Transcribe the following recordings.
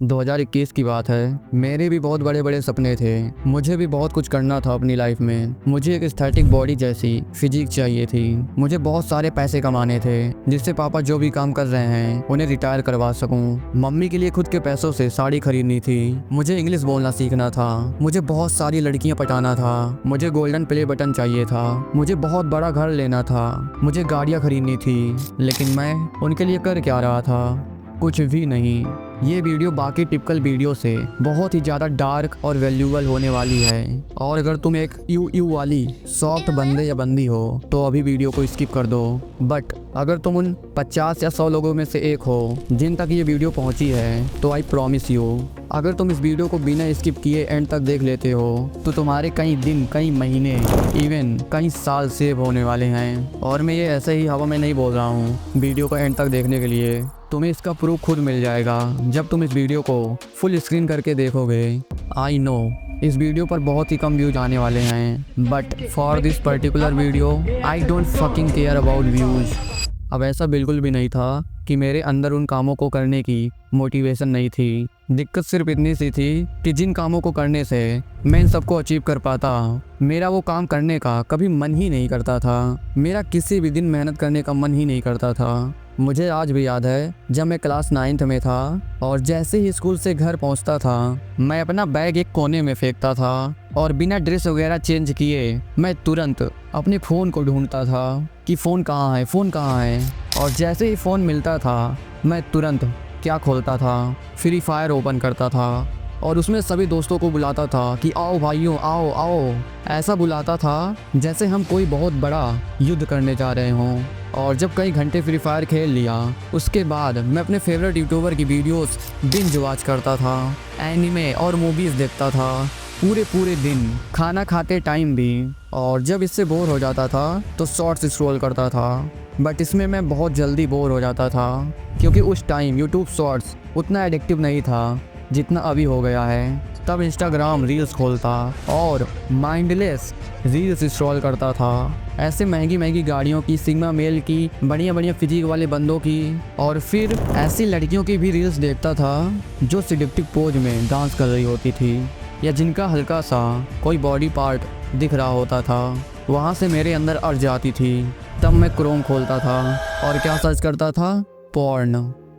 2021 की बात है। मेरे भी बहुत बड़े बड़े सपने थे। मुझे भी बहुत कुछ करना था अपनी लाइफ में। मुझे एक एस्थेटिक बॉडी जैसी फिजिक चाहिए थी। मुझे बहुत सारे पैसे कमाने थे जिससे पापा जो भी काम कर रहे हैं उन्हें रिटायर करवा सकूं। मम्मी के लिए खुद के पैसों से साड़ी खरीदनी थी। मुझे इंग्लिश बोलना सीखना था। मुझे बहुत सारी लड़कियां पटाना था। मुझे गोल्डन प्ले बटन चाहिए था। मुझे बहुत बड़ा घर लेना था। मुझे गाड़ियां खरीदनी थी। लेकिन मैं उनके लिए कर क्या रहा था? कुछ भी नहीं। ये वीडियो बाकी टिपिकल वीडियो से बहुत ही ज़्यादा डार्क और वैल्यूबल होने वाली है। और अगर तुम एक यू वाली सॉफ्ट बंदे या बंदी हो तो अभी वीडियो को स्किप कर दो। बट अगर तुम उन 50 या 100 लोगों में से एक हो जिन तक ये वीडियो पहुंची है तो आई प्रॉमिस यू, अगर तुम इस वीडियो को बिना स्किप किए एंड तक देख लेते हो तो तुम्हारे कई दिन, कई महीने, इवन कई साल सेव होने वाले हैं। और मैं ये ऐसे ही हवा में नहीं बोल रहा हूँ। वीडियो को एंड तक देखने के लिए तुम्हें इसका प्रूफ खुद मिल जाएगा जब तुम इस वीडियो को फुल स्क्रीन करके देखोगे। आई नो इस वीडियो पर बहुत ही कम व्यूज आने वाले हैं, but for this particular video I don't fucking care about views. अब ऐसा बिल्कुल भी नहीं था कि मेरे अंदर उन कामों को करने की मोटिवेशन नहीं थी। दिक्कत सिर्फ इतनी सी थी कि जिन कामों को करने से मैं इन सबको अचीव कर पाता, मेरा वो काम करने का कभी मन ही नहीं करता था। मेरा किसी भी दिन मेहनत करने का मन ही नहीं करता था। मुझे आज भी याद है जब मैं क्लास 9th में था और जैसे ही स्कूल से घर पहुंचता था मैं अपना बैग एक कोने में फेंकता था और बिना ड्रेस वगैरह चेंज किए मैं तुरंत अपने फ़ोन को ढूंढता था कि फ़ोन कहाँ है, फ़ोन कहाँ है। और जैसे ही फ़ोन मिलता था मैं तुरंत क्या खोलता था, फ्री फायर ओपन करता था और उसमें सभी दोस्तों को बुलाता था कि आओ भाइयों, आओ आओ। ऐसा बुलाता था जैसे हम कोई बहुत बड़ा युद्ध करने जा रहे हों। और जब कई घंटे फ्री फायर खेल लिया उसके बाद मैं अपने फेवरेट यूट्यूबर की वीडियोस बिंज वॉच करता था, एनिमे और मूवीज़ देखता था पूरे दिन, खाना खाते टाइम भी। और जब इससे बोर हो जाता था तो शॉर्ट्स स्क्रॉल करता था। बट इसमें मैं बहुत जल्दी बोर हो जाता था क्योंकि उस टाइम यूट्यूब शॉर्ट्स उतना एडिक्टिव नहीं था जितना अभी हो गया है। तब इंस्टाग्राम रील्स खोलता और माइंडलेस रील्स स्क्रॉल करता था। ऐसे महंगी महंगी गाड़ियों की, सिग्मा मेल की, बढ़िया बढ़िया फिजिक वाले बंदों की और फिर ऐसी लड़कियों की भी रील्स देखता था जो सिडेप्टिक पोज में डांस कर रही होती थी या जिनका हल्का सा कोई बॉडी पार्ट दिख रहा होता था। वहाँ से मेरे अंदर अर्ज आती थी। तब मैं क्रोम खोलता था और क्या सर्च करता था? पॉर्न।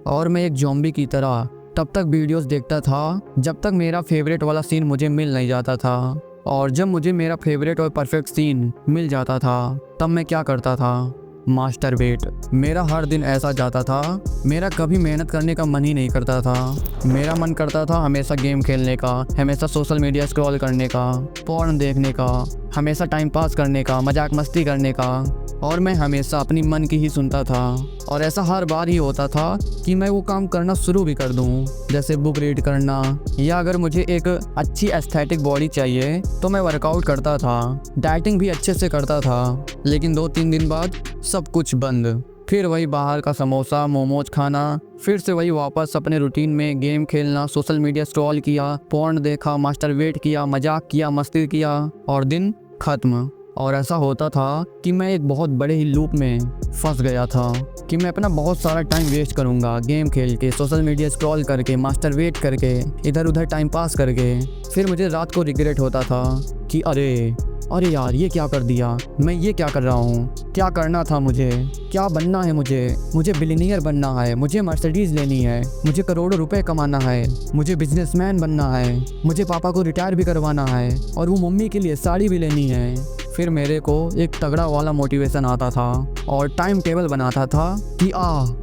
और मैं एक ज़ॉम्बी की तरह तब तक वीडियोस देखता था जब तक मेरा फेवरेट वाला सीन मुझे मिल नहीं जाता था। और जब मुझे मेरा फेवरेट और परफेक्ट सीन मिल जाता था तब मैं क्या करता था? मास्टरबेट। मेरा हर दिन ऐसा जाता था। मेरा कभी मेहनत करने का मन ही नहीं करता था। मेरा मन करता था हमेशा गेम खेलने का, हमेशा सोशल मीडिया स्क्रॉल करने का, पॉर्न देखने का, हमेशा टाइम पास करने का, मजाक मस्ती करने का। और मैं हमेशा अपनी मन की ही सुनता था। और ऐसा हर बार ही होता था कि मैं वो काम करना शुरू भी कर दूं, जैसे बुक रीड करना, या अगर मुझे एक अच्छी एस्थेटिक बॉडी चाहिए तो मैं वर्कआउट करता था, डाइटिंग भी अच्छे से करता था। लेकिन 2-3 दिन बाद सब कुछ बंद। फिर वही बाहर का समोसा मोमोज खाना, फिर से वही वापस अपने रूटीन में गेम खेलना, सोशल मीडिया स्क्रॉल किया, पॉर्न देखा, मास्टरबेट किया, मजाक किया, मस्ती किया और दिन खत्म। और ऐसा होता था कि मैं एक बहुत बड़े ही लूप में फंस गया था कि मैं अपना बहुत सारा टाइम वेस्ट करूंगा गेम खेल के, सोशल मीडिया स्क्रॉल करके, मास्टरबेट करके, इधर उधर टाइम पास करके। फिर मुझे रात को रिग्रेट होता था कि अरे यार ये क्या कर दिया, मैं ये क्या कर रहा हूँ, क्या करना था मुझे, क्या बनना है मुझे बिलियनियर बनना है, मुझे मर्सिडीज़ लेनी है, मुझे करोड़ों रुपए कमाना है, मुझे बिजनेसमैन बनना है, मुझे पापा को रिटायर भी करवाना है और वो मम्मी के लिए साड़ी भी लेनी है। फिर मेरे को एक तगड़ा वाला मोटिवेशन आता था और टाइम टेबल बनाता था कि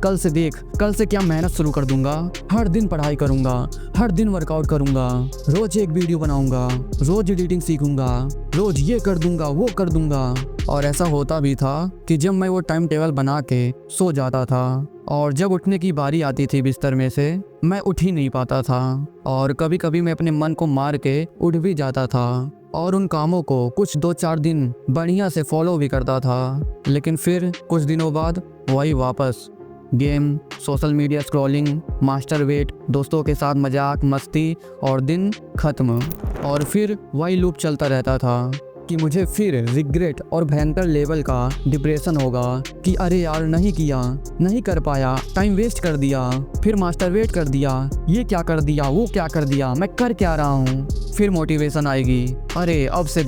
कल से देख, कल से क्या मेहनत शुरू कर दूंगा, हर दिन पढ़ाई करूंगा, हर दिन वर्कआउट करूंगा, रोज एक वीडियो बनाऊंगा, रोज एडिटिंग सीखूंगा, रोज ये कर दूंगा, वो कर दूंगा। और ऐसा होता भी था कि जब मैं वो टाइम टेबल बना के सो जाता था और जब उठने की बारी आती थी बिस्तर में से मैं उठ ही नहीं पाता था। और कभी कभी मैं अपने मन को मार के उठ भी जाता था और उन कामों को कुछ 2-4 दिन बढ़िया से फॉलो भी करता था। लेकिन फिर कुछ दिनों बाद वही वापस game, social media scrolling, masturbate, दोस्तों के साथ मजाक मस्ती और दिन खत्म। और फिर वही लूप चलता रहता था। कि मुझे फिर रिग्रेट और भयंकर लेवल का डिप्रेशन होगा कि अरे यार नहीं किया, नहीं कर पाया, टाइम वेस्ट कर दिया, फिर मास्टरबेट कर दिया, ये क्या कर दिया, वो क्या कर दिया, मैं कर क्या रहा हूँ। फिर मोटिवेशन आएगी, अरे अब से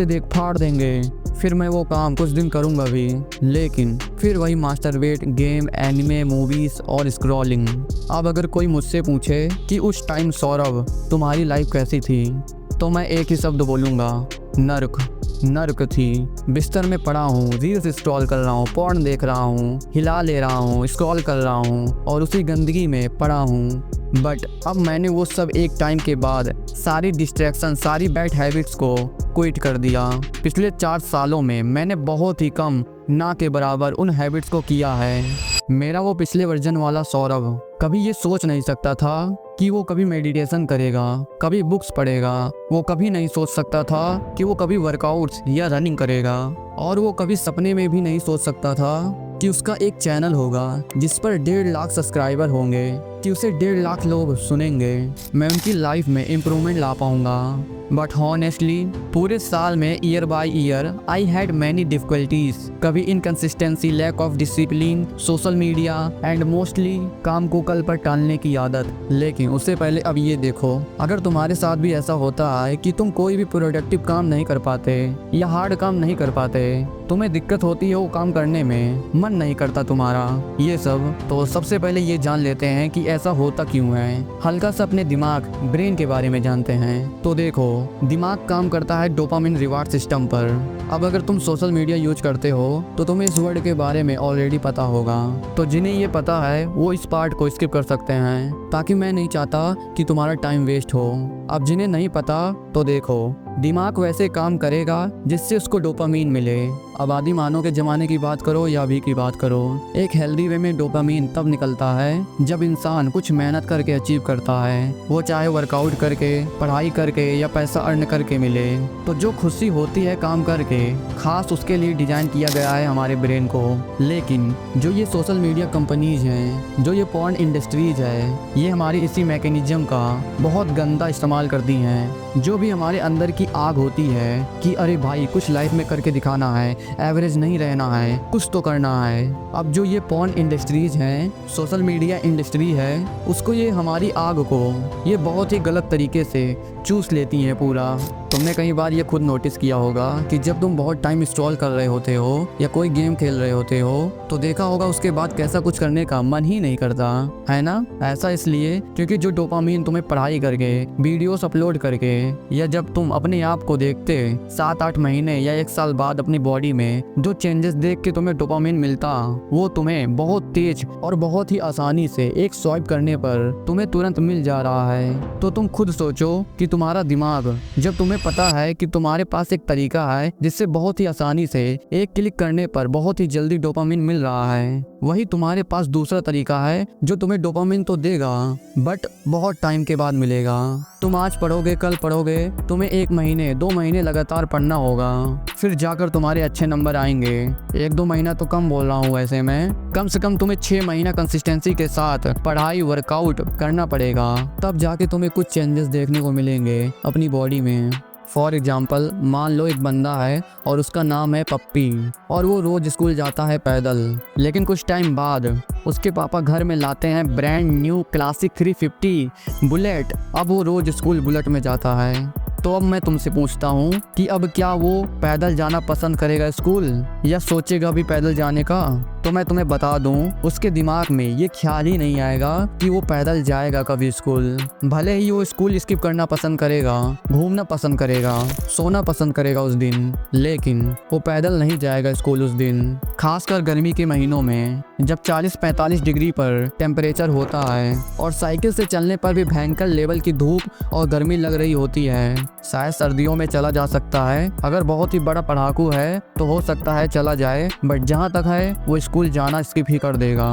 देख फाड़ देंगे। फिर मैं वो काम कुछ दिन करूँगा भी, लेकिन फिर वही मास्टरबेट, गेम, एनिमे, मूवीज और स्क्रॉलिंग। अब अगर कोई मुझसे पूछे कि उस टाइम सौरभ तुम्हारी लाइफ कैसी थी, तो मैं एक ही शब्द बोलूँगा, नर्क थी। बिस्तर में पड़ा हूँ, रील्स स्क्रॉल कर रहा हूँ, पॉर्न देख रहा हूँ, हिला ले रहा हूँ, स्क्रॉल कर रहा हूँ और उसी गंदगी में पड़ा हूँ। बट अब मैंने वो सब एक टाइम के बाद सारी डिस्ट्रैक्शन, सारी बैड हैबिट्स को क्विट कर दिया। पिछले 4 सालों में मैंने बहुत ही कम, ना के बराबर उन हैबिट्स को किया है। मेरा वो पिछले वर्जन वाला सौरभ कभी ये सोच नहीं सकता था कि वो कभी मेडिटेशन करेगा, कभी बुक्स पढ़ेगा। वो कभी नहीं सोच सकता था कि वो कभी वर्कआउट्स या रनिंग करेगा। और वो कभी सपने में भी नहीं सोच सकता था कि उसका एक चैनल होगा जिस पर 1.5 लाख सब्सक्राइबर होंगे, कि उसे 1.5 लाख लोग सुनेंगे, मैं उनकी लाइफ में इम्प्रूवमेंट ला पाऊंगा। बट हॉनेस्टली पूरे साल में year by year I had many difficulties. कभी inconsistency, lack of discipline, social media and mostly काम को कल पर टालने की आदत। लेकिन उससे पहले अब ये देखो, अगर तुम्हारे साथ भी ऐसा होता है कि तुम कोई भी प्रोडक्टिव काम नहीं कर पाते या हार्ड काम नहीं कर पाते, तुम्हें दिक्कत होती है वो काम करने में, मन नहीं करता तुम्हारा, ये सब, तो सबसे पहले ये जान लेते हैं कि ऐसा होता क्यों है। हल्का सा अपने दिमाग, ब्रेन के बारे में जानते हैं। तो देखो, दिमाग काम करता है डोपामिन रिवार्ड सिस्टम पर। अब अगर तुम सोशल मीडिया यूज करते हो तो तुम्हें इस वर्ड के बारे में ऑलरेडी पता होगा। तो जिन्हें ये पता है वो इस पार्ट को स्किप कर सकते हैं, ताकि मैं नहीं चाहता कि तुम्हारा टाइम वेस्ट हो। अब जिन्हें नहीं पता तो देखो, दिमाग वैसे काम करेगा जिससे उसको डोपामीन मिले। अब आदि मानव के ज़माने की बात करो या अभी की बात करो, एक हेल्दी वे में डोपामीन तब निकलता है जब इंसान कुछ मेहनत करके अचीव करता है, वो चाहे वर्कआउट करके, पढ़ाई करके या पैसा अर्न करके मिले। तो जो खुशी होती है काम करके, खास उसके लिए डिज़ाइन किया गया है हमारे ब्रेन को। लेकिन जो ये सोशल मीडिया कंपनीज हैं, जो ये पॉर्न इंडस्ट्रीज है, ये हमारी इसी मैकेनिज्म का बहुत गंदा इस्तेमाल करती हैं। जो भी हमारे अंदर की आग होती है कि अरे भाई कुछ लाइफ में करके दिखाना है, एवरेज नहीं रहना है, कुछ तो करना है। अब जो ये पॉर्न इंडस्ट्रीज हैं, सोशल मीडिया इंडस्ट्री है, उसको ये हमारी आग को ये बहुत ही गलत तरीके से चूस लेती हैं पूरा। तुमने कई बार ये खुद नोटिस किया होगा कि जब तुम बहुत टाइम स्क्रॉल कर रहे होते हो या कोई गेम खेल रहे होते हो, तो देखा होगा उसके बाद कैसा कुछ करने का मन ही नहीं करता है ना। ऐसा इसलिए क्योंकि जो डोपामीन तुम्हें पढ़ाई करके, वीडियोस अपलोड करके या जब तुम अपने आप को देखते 7-8 महीने या 1 साल बाद अपनी बॉडी में जो चेंजेस देख के तुम्हें डोपामीन मिलता, वो तुम्हें बहुत तेज और बहुत ही आसानी से एक स्वाइप करने पर तुम्हें तुरंत मिल जा रहा है। तो तुम खुद सोचो कि तुम्हारा दिमाग, जब तुम्हें पता है कि तुम्हारे पास एक तरीका है जिससे बहुत ही आसानी से एक क्लिक करने पर बहुत ही जल्दी डोपामिन मिल रहा है, वही तुम्हारे पास दूसरा तरीका है जो तुम्हें डोपामिन तो देगा बट बहुत टाइम के बाद मिलेगा। तुम आज पढ़ोगे, कल पढ़ोगे, तुम्हें 1 महीने 2 महीने लगातार पढ़ना होगा, फिर जाकर तुम्हारे अच्छे नंबर आएंगे। 1-2 महीना तो कम बोल रहा हूँ वैसे मैं, कम से कम तुम्हें 6 महीना कंसिस्टेंसी के साथ पढ़ाई, वर्कआउट करना पड़ेगा, तब जाके तुम्हें कुछ चेंजेस देखने को मिलेंगे अपनी बॉडी में। फॉर एग्जाम्पल, मान लो एक बंदा है और उसका नाम है पप्पी और वो रोज स्कूल जाता है पैदल, लेकिन कुछ टाइम बाद उसके पापा घर में लाते हैं ब्रांड न्यू क्लासिक 350 बुलेट। अब वो रोज स्कूल बुलेट में जाता है। तो अब मैं तुमसे पूछता हूँ कि अब क्या वो पैदल जाना पसंद करेगा स्कूल या सोचेगा भी पैदल जाने का? तो मैं तुम्हें बता दूं, उसके दिमाग में ये ख्याल ही नहीं आएगा कि वो पैदल जाएगा कभी स्कूल। भले ही वो स्कूल स्किप करना पसंद करेगा, घूमना पसंद करेगा, सोना पसंद करेगा उस दिन, लेकिन वो पैदल नहीं जाएगा स्कूल उस दिन। खासकर गर्मी के महीनों में जब 40-45 डिग्री पर टेम्परेचर होता है और साइकिल से चलने पर भी भयंकर लेवल की धूप और गर्मी लग रही होती है। शायद सर्दियों में चला जा सकता है, अगर बहुत ही बड़ा पढ़ाकू है तो हो सकता है चला जाए, बट जहाँ तक है वो स्कूल जाना स्किप ही कर देगा।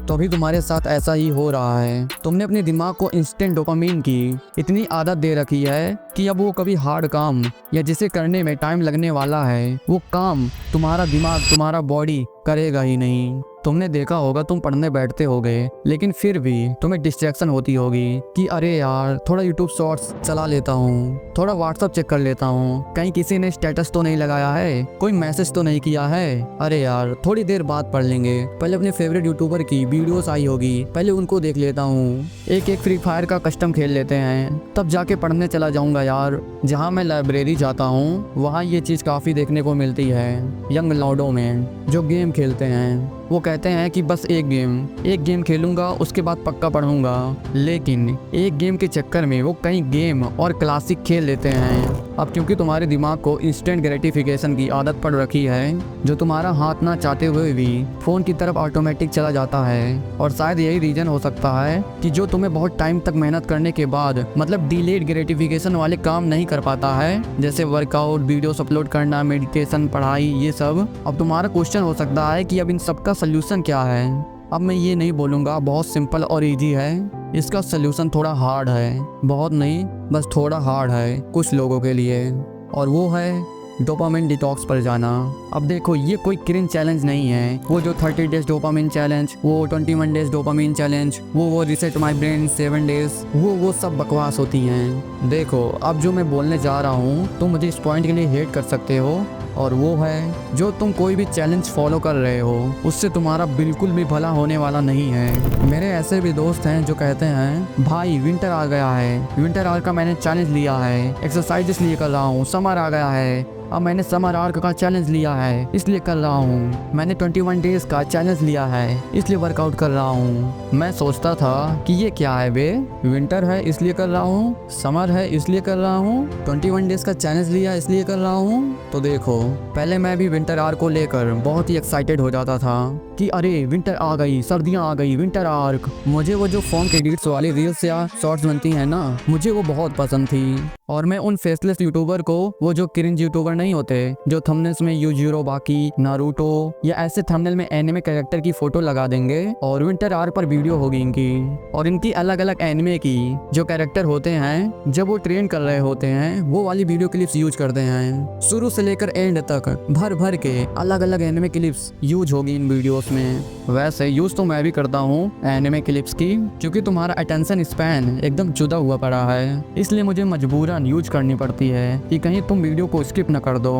तो अभी तुम्हारे साथ ऐसा ही हो रहा है। तुमने अपने दिमाग को इंस्टेंट डोपामिन की इतनी आदत दे रखी है कि अब वो कभी हार्ड काम या जिसे करने में टाइम लगने वाला है वो काम तुम्हारा दिमाग, तुम्हारा बॉडी करेगा ही नहीं। तुमने देखा होगा तुम पढ़ने बैठते होगे लेकिन फिर भी तुम्हें डिस्ट्रैक्शन होती होगी कि अरे यार थोड़ा यूट्यूब शॉर्ट्स चला लेता हूँ, थोड़ा व्हाट्सअप चेक कर लेता हूँ, कहीं किसी ने स्टेटस तो नहीं लगाया है, कोई मैसेज तो नहीं किया है, अरे यार थोड़ी देर बाद पढ़ लेंगे, पहले अपने फेवरेट यूट्यूबर की वीडियोस आई होगी पहले उनको देख लेता हूँ, एक एक फ्री फायर का कस्टम खेल लेते हैं तब जाके पढ़ने चला जाऊँगा यार। जहाँ मैं लाइब्रेरी जाता हूँ वहाँ ये चीज़ काफ़ी देखने को मिलती है यंग लॉर्डों में जो गेम खेलते हैं। वो कहते हैं कि बस एक गेम खेलूंगा उसके बाद पक्का पढ़ूंगा, लेकिन एक गेम के चक्कर में वो कई गेम और क्लासिक खेल लेते हैं। अब क्योंकि तुम्हारे दिमाग को इंस्टेंट ग्रेटिफिकेशन की आदत पड़ रखी है जो तुम्हारा हाथ ना चाहते हुए भी फ़ोन की तरफ ऑटोमेटिक चला जाता है, और शायद यही रीज़न हो सकता है कि जो तुम्हें बहुत टाइम तक मेहनत करने के बाद मतलब डिलेड ग्रेटिफिकेशन वाले काम नहीं कर पाता है, जैसे वर्कआउट, वीडियोस अपलोड करना, मेडिटेशन, पढ़ाई, ये सब। अब तुम्हारा क्वेश्चन हो सकता है कि अब इन सब का सोल्यूशन क्या है। अब मैं ये नहीं बोलूँगा बहुत सिंपल और इजी है, इसका सोल्यूशन थोड़ा हार्ड है, बहुत नहीं बस थोड़ा हार्ड है कुछ लोगों के लिए, और वो है डोपामिन डिटॉक्स पर जाना। अब देखो ये कोई क्रिंज चैलेंज नहीं है, वो जो 30 डेज डोपामिन चैलेंज, वो 21 डेज डोपामिन चैलेंज, वो रिसेट माय ब्रेन 7 डेज, वो सब बकवास होती हैं। देखो अब जो मैं बोलने जा रहा हूँ तुम मुझे इस पॉइंट के लिए हेट कर सकते हो, और वो है जो तुम कोई भी चैलेंज फॉलो कर रहे हो उससे तुम्हारा बिल्कुल भी भला होने वाला नहीं है। मेरे ऐसे भी दोस्त हैं जो कहते हैं भाई विंटर आ गया है, विंटर आर का मैंने चैलेंज लिया है, एक्सरसाइज इसलिए कर रहा हूँ, समर आ गया है अब मैंने समर आर्क का चैलेंज लिया है इसलिए कर रहा हूँ, मैंने 21 डेज का चैलेंज लिया है इसलिए वर्कआउट कर रहा हूँ। मैं सोचता था कि ये क्या है बे, विंटर है इसलिए कर रहा हूँ, समर है इसलिए कर रहा हूँ, 21 डेज का चैलेंज लिया इसलिए कर रहा हूँ। तो देखो पहले मैं भी विंटर आर्क को लेकर बहुत ही एक्साइटेड हो जाता था कि अरे विंटर आ गई, सर्दियाँ आ गई, विंटर आर्क। मुझे वो जो फोन के एडिट्स वाली रील्स या शॉर्ट्स बनती हैं ना, मुझे वो बहुत पसंद थी, और मैं उन फेसलेस यूट्यूबर को, वो जो क्रिंज यूट्यूबर नहीं होते जो थंबनेल्स में यूजीरो बाकी, नारुतो या ऐसे थंबनेल में एनिमे कैरेक्टर की फोटो लगा देंगे और विंटर आर्क पर वीडियो होगी इनकी, और इनकी अलग अलग एनिमे की जो कैरेक्टर होते हैं जब वो ट्रेन कर रहे होते हैं वो वाली वीडियो क्लिप्स यूज करते हैं। शुरू से लेकर एंड तक भर भर के अलग अलग एनिमे क्लिप्स यूज होगी इन वीडियोस में। वैसे यूज तो मैं भी करता हूँ एनिमे क्लिप्स की, क्योंकि तुम्हारा अटेंशन स्पैन एकदम जुदा हुआ पड़ा है, इसलिए मुझे मजबूरन यूज करनी पड़ती है कि कहीं तुम वीडियो को स्किप न कर दो।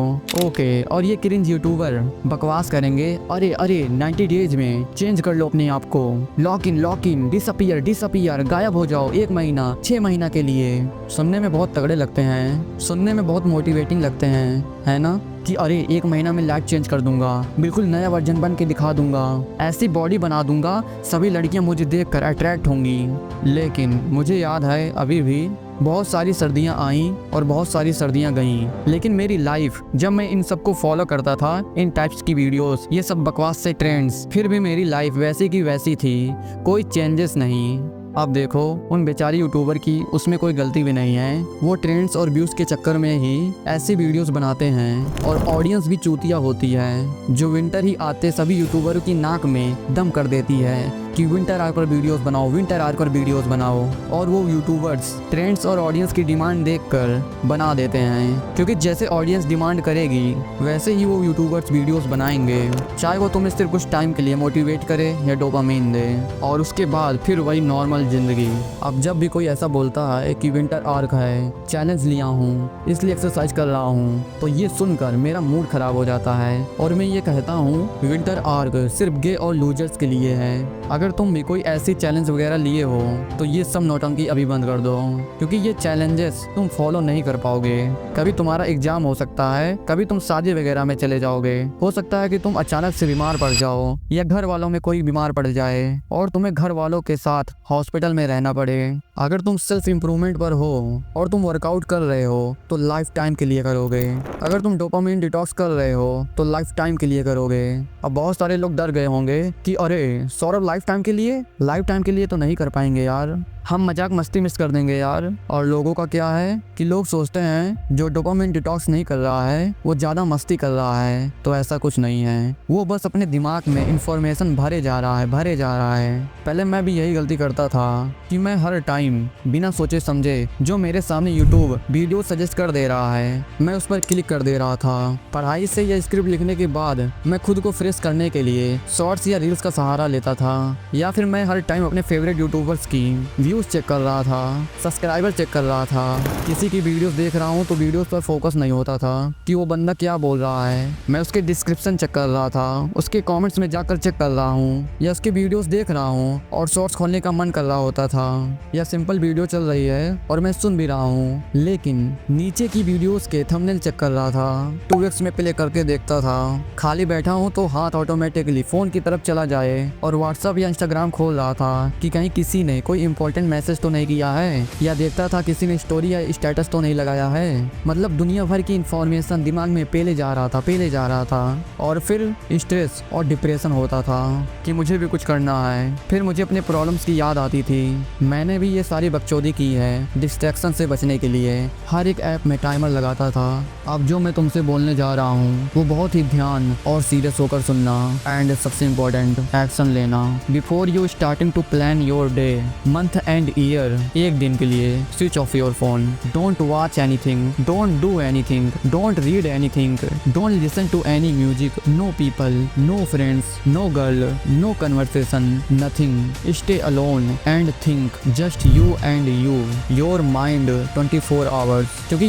ओके, और ये क्रिंज यूट्यूबर बकवास करेंगे अरे 90 डेज में चेंज कर लो अपने आप को, लॉक इन डिसअपीयर, गायब हो जाओ 1 महीना 6 महीना के लिए। सुनने में बहुत तगड़े लगते हैं, सुनने में बहुत मोटिवेटिंग लगते हैं, है ना, कि अरे 1 महीना में लाइफ चेंज कर दूंगा, बिल्कुल नया वर्जन बन के दिखा दूंगा, ऐसी बॉडी बना दूंगा सभी लड़कियां मुझे देखकर अट्रैक्ट होंगी। लेकिन मुझे याद है अभी भी बहुत सारी सर्दियां आईं और बहुत सारी सर्दियां गईं, लेकिन मेरी लाइफ जब मैं इन सब को फॉलो करता था, इन टाइप्स की वीडियोस, ये सब बकवास से ट्रेंड्स, फिर भी मेरी लाइफ वैसी की वैसी थी, कोई चेंजेस नहीं। अब देखो उन बेचारी यूट्यूबर की उसमें कोई गलती भी नहीं है, वो ट्रेंड्स और व्यूज के चक्कर में ही ऐसी वीडियोस बनाते हैं, और ऑडियंस भी चूतिया होती है जो विंटर ही आते सभी यूट्यूबरों की नाक में दम कर देती है कि विंटर आर्क पर वीडियोस बनाओ, विंटर आर्क पर वीडियोस बनाओ, और वो यूट्यूबर्स ट्रेंड्स और ऑडियंस की डिमांड देखकर बना देते हैं, क्योंकि जैसे ऑडियंस डिमांड करेगी वैसे ही वो यूट्यूबर्स वीडियोस बनाएंगे, चाहे वो तुम्हें सिर्फ कुछ टाइम के लिए मोटिवेट करे या डोपामिन दे, और उसके बाद फिर वही नॉर्मल जिंदगी। अब जब भी कोई ऐसा बोलता है कि विंटर आर्क है, चैलेंज लिया हूँ इसलिए एक्सरसाइज कर रहा हूँ, तो ये सुनकर मेरा मूड खराब हो जाता है, और मैं ये कहता हूँ विंटर आर्क सिर्फ गे और लूजर्स के लिए है। अगर तुम भी कोई ऐसी चैलेंज वगैरह लिए हो तो ये सब नौटंकी अभी बंद कर दो, क्योंकि ये चैलेंजेस तुम फॉलो नहीं कर पाओगे। कभी तुम्हारा एग्जाम हो सकता है, कभी तुम शादी वगैरह में चले जाओगे, हो सकता है कि तुम अचानक से बीमार पड़ जाओ या घर वालों में कोई बीमार पड़ जाए और तुम्हें घर वालों के साथ हॉस्पिटल में रहना पड़े। अगर तुम सेल्फ इम्प्रूवमेंट पर हो और तुम वर्कआउट कर रहे हो तो लाइफ टाइम के लिए करोगे, अगर तुम डोपामिन डिटॉक्स कर रहे हो तो लाइफ टाइम के लिए करोगे। अब बहुत सारे लोग डर गए होंगे कि अरे सौरभ लाइफ टाइम के लिए तो नहीं कर पाएंगे यार, हम मजाक मस्ती मिस कर देंगे यार। और लोगों का क्या है कि लोग सोचते हैं जो डोपामिन डिटॉक्स नहीं कर रहा है वो ज़्यादा मस्ती कर रहा है, तो ऐसा कुछ नहीं है। वो बस अपने दिमाग में इंफॉर्मेशन भरे जा रहा है। पहले मैं भी यही गलती करता था कि मैं हर टाइम बिना सोचे समझे जो मेरे सामने यूट्यूब वीडियो सजेस्ट कर दे रहा है मैं उस पर क्लिक कर दे रहा था। पढ़ाई से या स्क्रिप्ट लिखने के बाद मैं खुद को फ्रेश करने के लिए शॉर्ट्स या रील्स का सहारा लेता था, या फिर मैं हर टाइम अपने फेवरेट यूट्यूबर्स की व्यूज चेक कर रहा था, सब्सक्राइबर चेक कर रहा था। किसी की वीडियोस देख रहा हूँ तो वीडियोस पर फोकस नहीं होता था कि वो बंदा क्या बोल रहा है। मैं उसके डिस्क्रिप्शन चेक कर रहा था, उसके कमेंट्स में जाकर चेक कर रहा हूँ, या उसके वीडियोस देख रहा हूँ और शॉर्ट्स खोलने का मन कर रहा होता था, या सिंपल वीडियो चल रही है और मैं सुन भी रहा हूँ लेकिन नीचे की वीडियोस के थंबनेल चेक कर रहा था, 2x में प्ले करके देखता था। खाली बैठा हूँ तो हाथ ऑटोमेटिकली फोन की तरफ चला जाए और व्हाट्सएप या इंस्टाग्राम खोल रहा था कि कहीं किसी ने कोई इंपॉर्टेंट मैसेज तो नहीं किया है, या देखता था किसी ने स्टोरी या स्टेटस तो नहीं लगाया है। मतलब दुनिया भर की इंफॉर्मेशन दिमाग में पेले जा रहा था और फिर स्ट्रेस और डिप्रेशन होता था कि मुझे भी कुछ करना है। फिर मुझे अपने प्रॉब्लम्स की याद आती थी। मैंने भी ये सारी बकचोदी की है डिस्ट्रैक्शन से बचने के लिए। हर एक ऐप में टाइमर लगाता था। अब जो मैं तुमसे बोलने जा रहा हूँ वो बहुत ही ध्यान और सीरियस होकर सुनना, एंड सबसे इम्पोर्टेंट एक्शन लेना। Before you starting to plan your day, month and year, एक दिन के लिए switch off your phone. Don't watch anything, don't do anything, don't read anything, don't listen to any music, no people, no friends, no girl, no conversation, nothing. Stay alone and think, just you and you, your mind 24 hours. क्योंकि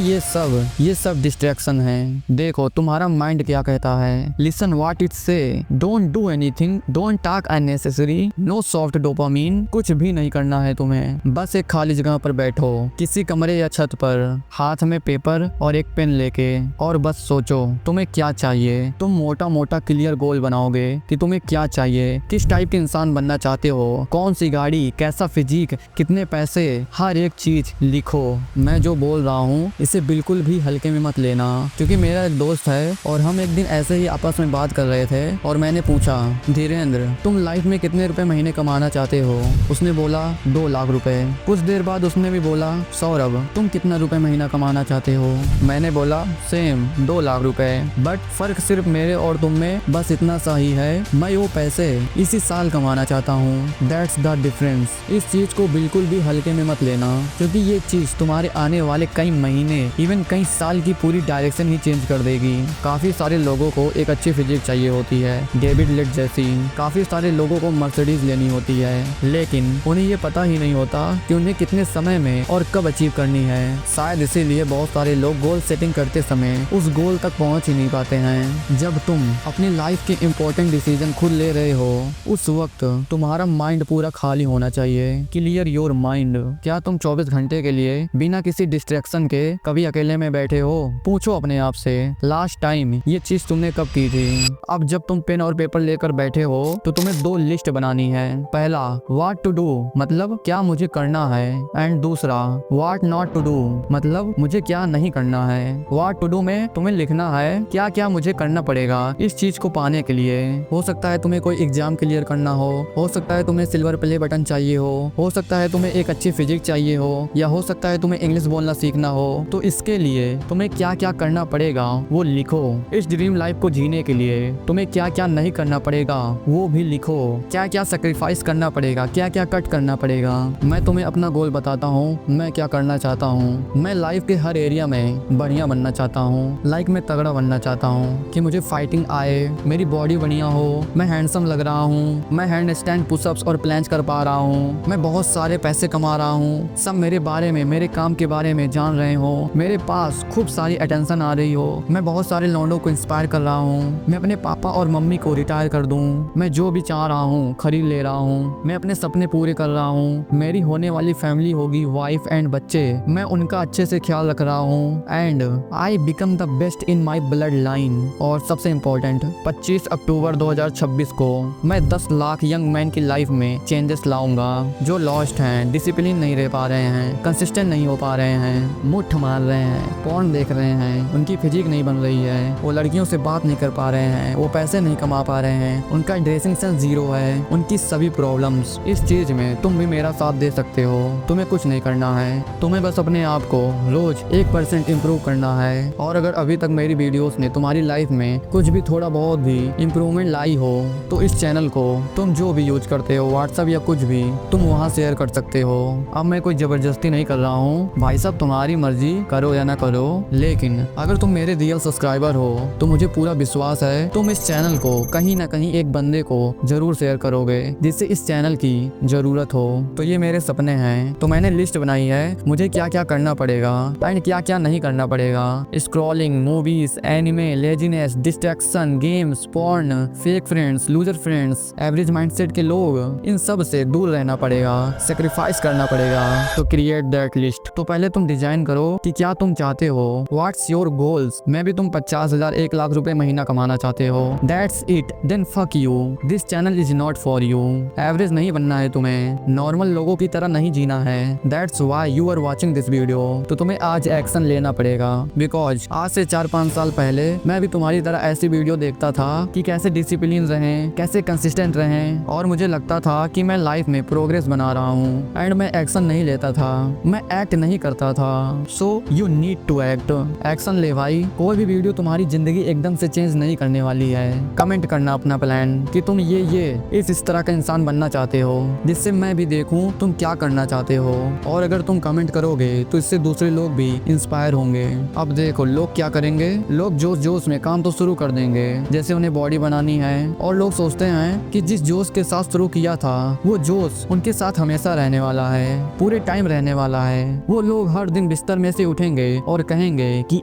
ये सब distraction है। देखो तुम्हारा mind क्या कहता है, listen what it say, don't do anything, don't talk unnecessary, no soft dopamine. कुछ भी नहीं करना है तुम्हें, बस एक खाली जगह पर बैठो, किसी कमरे या छत पर, हाथ में पेपर और एक पेन लेके, और बस सोचो तुम्हें क्या चाहिए। तुम मोटा मोटा क्लियर गोल बनाओगे कि तुम्हें क्या चाहिए, किस टाइप के इंसान बनना चाहते हो, कौन सी गाड़ी, कैसा फिजिक, कितने पैसे, हर एक चीज लिखो। मैं जो बोल रहा हूँ इसे बिल्कुल भी हल्के में मत लेना, क्योंकि मेरा एक दोस्त है और हम एक दिन ऐसे ही आपस में बात कर रहे थे और मैंने पूछा, धीरेन्द्र तुम लाइफ में कितने रुपए महीने कमाना चाहते हो? उसने बोला 2 लाख रुपए। कुछ देर बाद उसने भी बोला, सौरभ तुम कितना रुपए महीना कमाना चाहते हो? मैंने बोला सेम 2 लाख रुपए, बट फर्क सिर्फ मेरे और तुम में बस इतना सा ही है, मैं वो पैसे इसी साल कमाना चाहता हूँ। That's the difference. इस चीज को बिल्कुल भी हल्के में मत लेना, क्योंकि ये चीज तुम्हारे आने वाले कई महीने इवन कई साल की पूरी डायरेक्शन ही चेंज कर देगी। काफी सारे लोगों को एक अच्छी फिजिक चाहिए होती है, डेविड लेट जैसी। काफी सारे लोगों को मर्सिडीज लेनी होती है, लेकिन उन्हें ये पता ही नहीं होता कि उन्हें कितने समय में और कब अचीव करनी है। शायद इसीलिए बहुत सारे लोग गोल सेटिंग करते समय उस गोल तक पहुंच ही नहीं पाते हैं। जब तुम अपनी लाइफ के इम्पोर्टेंट डिसीजन खुद ले रहे हो उस वक्त तुम्हारा माइंड पूरा खाली होना चाहिए। Clear your mind. क्या तुम 24 घंटे के लिए बिना किसी डिस्ट्रैक्शन के कभी अकेले में बैठे हो? पूछो अपने आप से, लास्ट टाइम ये चीज तुमने कब की थी? अब जब तुम पेन और पेपर लेकर बैठे हो तो तुम्हें 2 लिस्ट बनानी है। पहला, व्हाट टू डू, मतलब क्या मुझे करना है, एंड दूसरा, व्हाट नॉट टू डू, मतलब मुझे क्या नहीं करना है। व्हाट टू डू में तुम्हें लिखना है क्या क्या मुझे करना पड़ेगा इस चीज को पाने के लिए। हो सकता है तुम्हें कोई एग्जाम क्लियर करना हो सकता है तुम्हें सिल्वर प्ले बटन चाहिए हो सकता है तुम्हें एक अच्छी फिजिक चाहिए हो, या हो सकता है तुम्हें इंग्लिश बोलना सीखना हो। तो इसके लिए तुम्हें क्या क्या करना पड़ेगा वो लिखो। इस ड्रीम लाइफ को जीने के लिए तुम्हें क्या क्या नहीं करना पड़ेगा वो भी लिखो। क्या क्या सेक्रीफाइस करना पड़ेगा, क्या क्या कट करना पड़ेगा। मैं तुम्हें अपना गोल बताता हूँ, मैं क्या करना चाहता हूँ। मैं लाइफ के हर एरिया में बढ़िया बनना चाहता हूँ। लाइक मैं तगड़ा बनना चाहता हूँ कि मुझे फाइटिंग आए, मेरी बॉडी बढ़िया हो, मैं हैंडसम लग रहा हूँ, मैं हैंड स्टैंड पुशअप्स और प्लैंक्स कर पा रहा हूँ, मैं बहुत सारे पैसे कमा रहा हूँ, सब मेरे बारे में, मेरे काम के बारे में जान रहे हो, मेरे पास खूब सारी अटेंशन आ रही हो, मैं बहुत सारे लौंडों को इंस्पायर कर रहा हूँ, मैं अपने पापा और मम्मी को रिटायर कर दूँ, मैं जो भी चाह रहा हूँ खरीद ले रहा हूँ, मैं अपने सपने पूरे कर रहा हूँ, मेरी होने वाली फैमिली होगी, वाइफ एंड बच्चे, मैं उनका अच्छे से ख्याल रख रहा हूँ, and I become the best in my blood line. और सबसे इम्पोर्टेंट, 25 अक्टूबर 2026 को मैं 10 लाख यंग मैन की लाइफ में चेंजेस लाऊंगा जो लॉस्ट हैं, डिसिप्लिन नहीं रह पा रहे हैं, कंसिस्टेंट नहीं हो पा रहे हैं, मुट्ठ मार रहे हैं, पॉर्न देख रहे हैं, उनकी फिजिक नहीं बन रही है, वो लड़कियों से बात नहीं कर पा रहे हैं, वो पैसे नहीं कमा पा रहे हैं, उनका ड्रेसिंग सेंस जीरो है, उनकी सभी प्रॉब्लम्स। इस चीज में तुम भी मेरा साथ साथ दे सकते हो। तुम्हें कुछ नहीं करना है, तुम्हें बस अपने आप को रोज 1% इम्प्रूव करना है। और अगर अभी तक मेरी वीडियोस ने तुम्हारी लाइफ में कुछ भी थोड़ा बहुत भी इम्प्रूवमेंट लाई हो तो इस चैनल को तुम जो भी यूज करते हो, व्हाट्सएप या कुछ भी, तुम वहाँ शेयर कर सकते हो। अब मैं कोई जबरदस्ती नहीं कर रहा हूँ भाई साहब, तुम्हारी मर्जी, करो या ना करो। लेकिन अगर तुम मेरे रियल सब्सक्राइबर हो तो मुझे पूरा विश्वास है तुम इस चैनल को कहीं ना कहीं एक बंदे को जरूर शेयर करोगे जिससे इस चैनल की जरूरत हो। तो ये मेरे सपने हैं, तो मैंने लिस्ट बनाई है मुझे क्या क्या करना पड़ेगा एंड क्या क्या नहीं करना पड़ेगा। Scrolling, movies, anime, laziness, distraction, games, porn, fake friends, loser friends, average mindset के लोग, इन सब से दूर रहना पड़ेगा, सेक्रीफाइस करना पड़ेगा। तो क्रिएट दैट लिस्ट। तो पहले तुम डिजाइन करो कि क्या तुम चाहते हो, व्हाट्स योर गोल्स। मैं भी तुम 50,000 1 लाख रुपए महीना कमाना चाहते हो, that's it, then fuck you, this channel is not for you. Average नहीं बनना है तुम्हें, नॉर्मल लोगों की तरह नहीं जीना है, that's why you are watching this video. तो तुम्हें आज एक्शन लेना पड़ेगा, बिकॉज आज से 4-5 साल पहले मैं भी तुम्हारी तरह ऐसी वीडियो देखता था कि कैसे डिसिप्लिन रहें, कैसे कंसिस्टेंट रहें, और मुझे लगता था कि मैं लाइफ में प्रोग्रेस बना रहा हूँ एंड मैं एक्शन नहीं लेता था, मैं एक्ट नहीं करता था। So you need to act, action ले भाई। कोई भी वीडियो तुम्हारी जिंदगी एकदम से चेंज नहीं करने वाली है। कमेंट करना अपना प्लान कि तुम ये इस तरह का इंसान बनना चाहते हो जिससे मैं भी देखूं तुम क्या करना चाहते हो। और अगर तुम कमेंट करोगे तो इससे दूसरे लोग भी इंस्पायर होंगे। अब देखो लोग क्या करेंगे, लोग जोश जोश में काम तो शुरू कर देंगे, जैसे उन्हें बॉडी बनानी है, और लोग सोचते हैं कि जिस जोश के साथ शुरू किया था वो जोश उनके साथ हमेशा रहने वाला है, पूरे टाइम रहने वाला है। वो लोग हर दिन बिस्तर में से उठेंगे और कहेंगे कि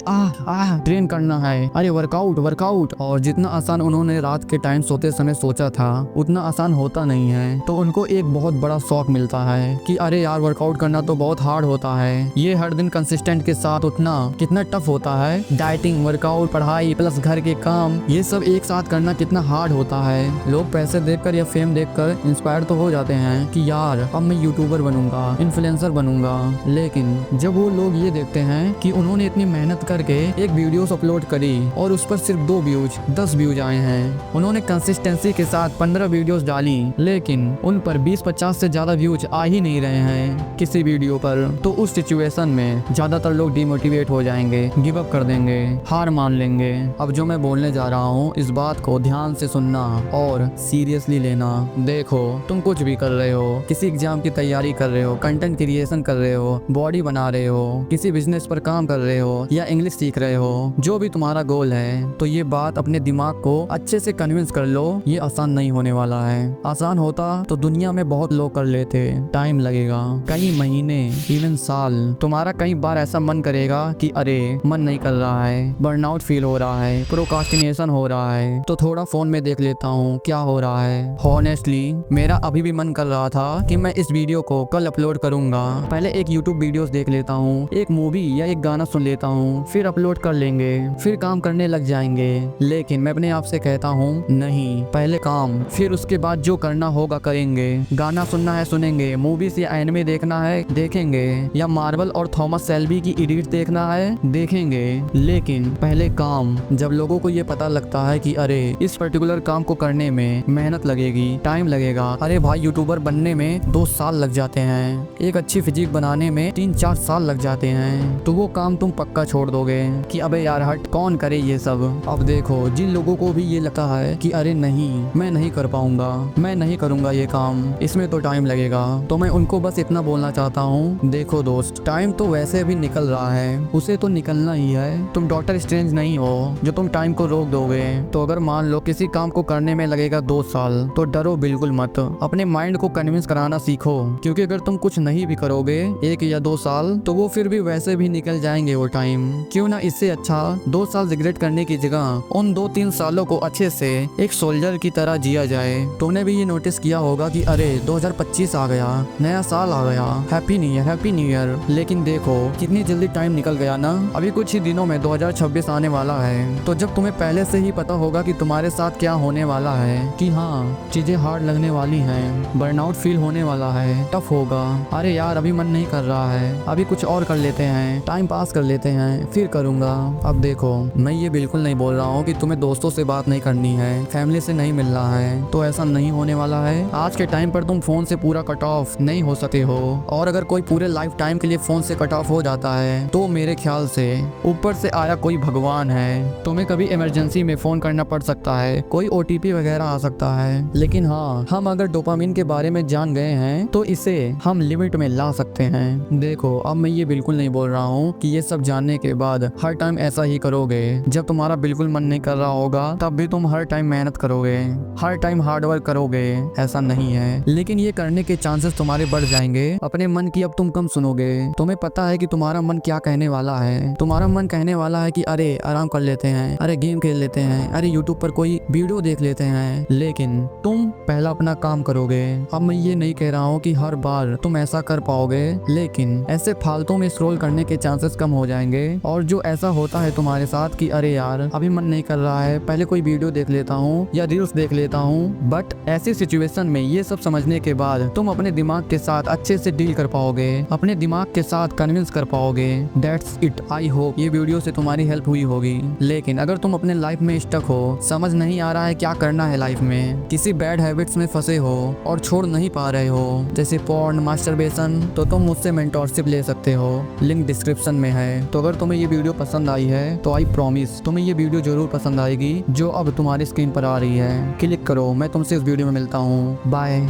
ट्रेन करना है, अरे वर्कआउट। और जितना आसान उन्होंने रात के टाइम सोते समय सोचा था उतना आसान होता नहीं है। तो उनको एक बहुत बड़ा शौक मिलता है कि अरे यार वर्कआउट करना तो बहुत हार्ड होता है, ये हर दिन कंसिस्टेंट के साथ उठना कितना टफ होता है, डाइटिंग, वर्कआउट, पढ़ाई प्लस घर के काम, ये सब एक साथ करना कितना हार्ड होता है। लोग पैसे देखकर या फेम देखकर इंस्पायर तो हो जाते हैं कि यार अब मैं यूट्यूबर बनूंगा, इन्फ्लुएंसर बनूंगा। लेकिन जब वो लोग ये देखते हैं कि उन्होंने इतनी मेहनत करके एक वीडियोस अपलोड करी और उस पर सिर्फ 2 व्यूज 10 व्यूज आए हैं, उन्होंने कंसिस्टेंसी के साथ 15 वीडियोस डाली लेकिन उन पर 20-50 से ज्यादा व्यूज आ ही नहीं रहे हैं किसी वीडियो पर, तो उस सिचुएशन में ज्यादातर लोग डिमोटिवेट हो जाएंगे, गिव अप कर देंगे, हार मान लेंगे। अब जो मैं बोलने जा रहा हूँ इस बात को ध्यान से सुनना और सीरियसली लेना। देखो तुम कुछ भी कर रहे हो, किसी एग्जाम की तैयारी कर रहे हो, कंटेंट क्रिएशन कर रहे हो, बॉडी बना रहे हो, किसी बिजनेस पर काम कर रहे हो या इंग्लिश सीख रहे हो, जो भी तुम्हारा गोल है, तो ये बात अपने दिमाग को अच्छे से कन्विंस कर लो, ये आसान नहीं होने वाला है। आसान होता तो दुनिया में बहुत लोग कर लेते, टाइम लगेगा, कई महीने, इवन साल। तुम्हारा कई बार ऐसा मन करेगा कि अरे मन नहीं कर रहा है, बर्नआउट फील हो रहा है, प्रोक्रास्टिनेशन हो रहा है, तो थोड़ा फोन में देख लेता हूँ क्या हो रहा है। हॉनेस्टली मेरा अभी भी मन कर रहा था कि मैं इस वीडियो को कल अपलोड करूंगा, पहले एक यूट्यूब वीडियोस देख लेता हूँ, एक मूवी या एक गाना सुन लेता हूँ, फिर अपलोड कर लेंगे, फिर काम करने लग जाएंगे। लेकिन मैं अपने आप से कहता हूँ नहीं, पहले काम, फिर उसके बाद जो करना होगा करेंगे। गाना सुनना है सुनेंगे, मूवीज या एनिमे देखना है देखेंगे, या मार्वल और थॉमस शेल्बी की एडिट देखना है देखेंगे, लेकिन पहले काम। जब लोगों को ये पता लगता है कि अरे इस पर्टिकुलर काम को करने में मेहनत लगेगी, टाइम लगेगा, अरे भाई यूट्यूबर बनने में 2 साल लग जाते हैं, एक अच्छी फिजिक बनाने में 3-4 साल लग जाते हैं, तो वो काम तुम पक्का छोड़ दोगे कि अबे यार हट, कौन करे ये सब। अब देखो जिन लोगों को भी ये लगता है कि अरे नहीं मैं नहीं कर पाऊंगा, मैं नहीं करूंगा ये काम, इसमें तो टाइम लगेगा, तो मैं उनको बस इतना बोलना चाहता हूँ, देखो दोस्त टाइम तो वैसे भी निकल रहा है, उसे तो निकलना ही है। तुम डॉक्टर स्ट्रेंज नहीं हो जो तुम टाइम को रोक दोगे। तो अगर मान लो किसी काम को करने में लगेगा 2 साल, तो डरो बिल्कुल मत, अपने माइंड को कन्विंस कराना सीखो, क्योंकि अगर तुम कुछ नहीं भी करोगे 1 या 2 साल, तो वो फिर भी वैसे भी निकल जाएंगे वो टाइम। क्यों ना इससे अच्छा 2 साल रिग्रेट करने की जगह उन 2-3 सालों को अच्छे से एक सोल्जर की तरह जिया जाए। तुमने भी ये नोटिस किया होगा कि अरे 2025 आ गया, नया साल आ गया, हैप्पी न्यू ईयर। लेकिन देखो कितनी जल्दी टाइम निकल गया ना, अभी कुछ ही दिनों में 2026 आने वाला है। तो जब तुम्हें पहले से ही पता होगा कि तुम्हारे साथ क्या होने वाला है, कि हाँ चीजें हार्ड लगने वाली हैं, बर्नआउट फील होने वाला है, टफ होगा, अरे यार अभी मन नहीं कर रहा है, अभी कुछ और कर लेते हैं, टाइम पास कर लेते हैं, फिर करूंगा। अब देखो मैं ये बिल्कुल नहीं बोल रहा हूँ कि तुम्हें दोस्तों से बात नहीं करनी है, फैमिली से नहीं मिलना है, तो ऐसा नहीं होने वाला है। आज के टाइम पर तुम फोन से पूरा कट ऑफ नहीं हो सके हो, और अगर कोई पूरे लाइफ टाइम के लिए फोन से कट ऑफ हो जाता है तो मेरे ख्याल से ऊपर से आया कोई भगवान है। तुम्हें कभी इमरजेंसी में फोन करना पड़ सकता है, कोई OTP वगैरह आ सकता है, लेकिन हाँ, हम अगर डोपामिन के बारे में जान गए हैं तो इसे हम लिमिट में ला सकते हैं। देखो, अब मैं ये बिल्कुल नहीं बोल रहा हूँ कि ये सब जानने के बाद हर टाइम ऐसा ही करोगे। जब तुम्हारा बिल्कुल मन नहीं कर रहा होगा तब भी तुम हर टाइम मेहनत करोगे, हर टाइम हार्ड वर्क करोगे, ऐसा नहीं है। लेकिन ये करने के चांसेस तुम्हारे बढ़ जाएंगे। अपने मन की अब तुम कम सुनोगे। तुम्हें पता है कि तुम्हारा मन क्या कहने वाला है। तुम्हारा मन कहने वाला है कि अरे आराम कर लेते हैं, अरे गेम खेल लेते हैं, अरे यूट्यूब पर कोई वीडियो देख लेते हैं। लेकिन तुम पहला अपना काम करोगे। अब मैं ये नहीं कह रहा हूँ कि हर बार तुम ऐसा कर पाओगे, लेकिन ऐसे फालतू में स्क्रॉल करने के चांसेस कम हो जाएंगे। और जो ऐसा होता है तुम्हारे साथ कि अरे यार अभी मन नहीं कर रहा है, पहले कोई वीडियो देख लेता हूँ या रील्स देख लेता हूँ, बट ऐसी सिचुएशन में ये सब समझने के बाद तुम अपने दिमाग के साथ अच्छे से डील कर पाओगे, अपने दिमाग के साथ कन्विंस कर पाओगे। That's it. आई होप ये वीडियो से तुम्हारी हेल्प हुई होगी। लेकिन अगर तुम अपने लाइफ में स्टक हो, समझ नहीं आ रहा है क्या करना है लाइफ में, किसी बैड हैबिट्स में फंसे हो और छोड़ नहीं पा रहे हो, जैसे पॉर्न, मास्टरबेशन, तो तुम मुझसे मेंटोरशिप ले सकते हो। लिंक डिस्क्रिप्शन में है। तो अगर तुम्हें ये वीडियो पसंद आई है तो आई प्रॉमिस तुम्हें ये वीडियो जरूर पसंद आएगी, जो अब तुम्हारी स्क्रीन पर आ रही है। क्लिक करो। मैं तुमसे इस वीडियो में मिलता हूँ। बाय।